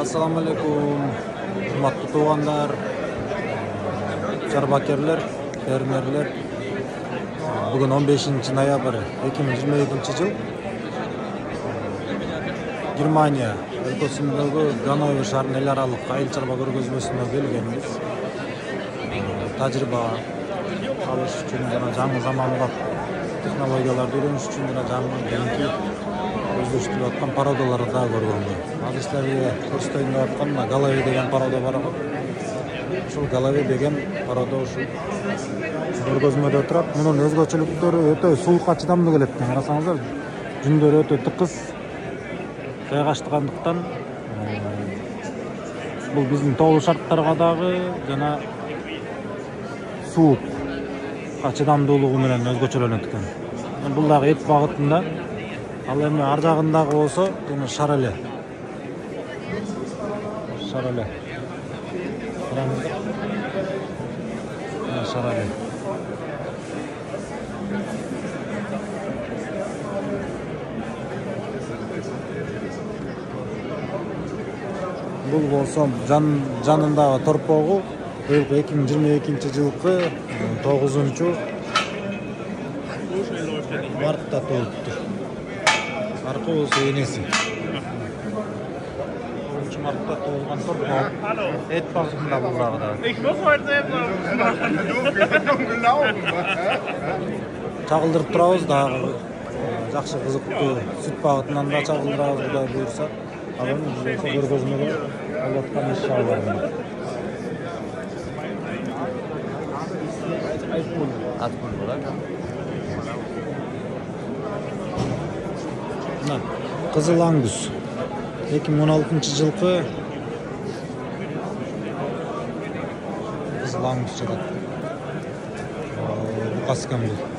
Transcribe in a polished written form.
Assalamu alaikum, hurmatly tuğanlar, çarbakerler, fermerler. Bugün 15 noyabr 2022 yıl. Germaniya өлкөсүндөгү Ганновер шаарынын эл аралык айыл чарба көргөзмөсүнө келгенбиз. Тажрыйба алыш үчүн жана жаңы заманбап технологияларды үйрөнүш үчүн жана жаңы кийинки өздөштүрүп аткан пародаларды да көргөнбүз. Азыр силерге көрсөтөйүн деп аткан Галаве деген парода бар го. Ушул Галаве деген парода ушул көргөзмөдө турат. Мунун өзгөчөлүктөрү өтө суукка чыдамдуу келет. Карасаңыздар, жүндөрү өтө тыкыз, кайгаштыгандыктан бул биздин тоолуу шарттарга дагы жана суукка чыдамдуулугу менен өзгөчөлөнөт экен. Бул дагы эт багытында. Ал эми ар жагындагы болсо, эми шареле. Шареле. Шареле. Бул болсо жанындагы торпогу 2022 жылкы 9 мартта толупту. Аркыбызы энеси. 10 мартта толгон торпог. Эт багытында бул дагы да. Чагылдырып турабыз дагы. Жакшы кызыктуу сүт багытынан да чагылдырабыз Кудай буйрса. Ал эми көргөзмөгө алып аткан иншалла. Аткан болот. Мына Кызыл Аңгүс 2016 жылкы Кызыл Аңгүс жатат. Букас экен бул.